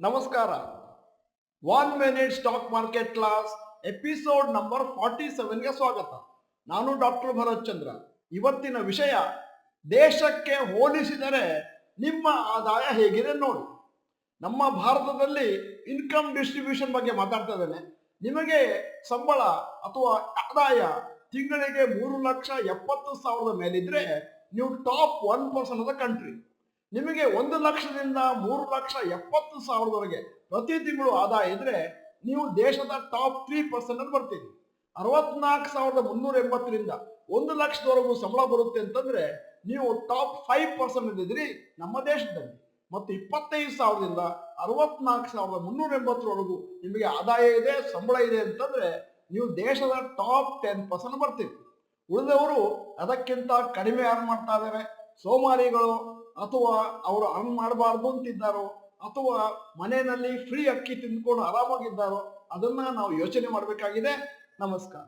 ನಮಸ್ಕಾರ. 1 minute stock market class episode number 47ಗೆ ಸ್ವಾಗತ. ನಾನು ಡಾಕ್ಟರ್ ಭರತ್ ಚಂದ್ರ. ಇವತ್ತಿನ ವಿಷಯ ದೇಶಕ್ಕೆ ಹೋಲಿಸಿದರೆ ನಿಮ್ಮ ಆದಾಯ ಹೇಗಿದೆ ನೋಡಿ. ನಮ್ಮ ಭಾರತದಲ್ಲಿ ಇನ್ಕಮ್ ಡಿಸ್ಟ್ರಿಬ್ಯೂಷನ್ ಬಗ್ಗೆ ಮಾತಾಡ್ತಾ ಇದ್ದೇನೆ. ನಿಮಗೆ ಸಂಬಳ ಅಥವಾ ಆದಾಯ ತಿಂಗಳಿಗೆ 3,70,000 ಮೇಲಿದ್ರೆ ನೀವು ಟಾಪ್ 1% ಆಫ್ ದ ಕಂಟ್ರಿ. ನಿಮಗೆ 1,00,000ದಿಂದ 3,70,000ವರೆಗೆ ಪ್ರತಿ ತಿಂಗಳು ಆದಾಯ ಇದ್ರೆ ನೀವು ದೇಶದ ಟಾಪ್ 3% ಅಲ್ಲಿ ಬರ್ತೀರಿ. 64,380ರಿಂದ 1,00,000ವರೆಗೂ ಸಂಬಳ ಬರುತ್ತೆ ಅಂತಂದ್ರೆ ನೀವು ಟಾಪ್ 5% ಇದ್ರಿ ನಮ್ಮ ದೇಶದಲ್ಲಿ. ಮತ್ತು 25,000ದಿಂದ 64,380ವರೆಗೂ ನಿಮಗೆ ಆದಾಯ ಇದೆ, ಸಂಬಳ ಇದೆ ಅಂತಂದ್ರೆ ನೀವು ದೇಶದ ಟಾಪ್ 10% ಬರ್ತೀರಿ. ಉಳಿದವರು ಅದಕ್ಕಿಂತ ಕಡಿಮೆ ಅರ್ನ್ ಮಾಡ್ತಾ ಇದ್ದಾರೆ. ಸೋಮಾರಿಗಳು ಅಥವಾ ಅವರು ಅರ್ನ್ ಮಾಡಬಾರ್ದು ಅಂತಿದ್ದಾರೋ ಅಥವಾ ಮನೆಯಲ್ಲಿ ಫ್ರೀ ಅಕ್ಕಿ ತಿಂದ್ಕೊಂಡು ಆರಾಮಾಗಿದ್ದಾರೋ ಅದನ್ನ ನಾವು ಯೋಚನೆ ಮಾಡಬೇಕಾಗಿದೆ. ನಮಸ್ಕಾರ.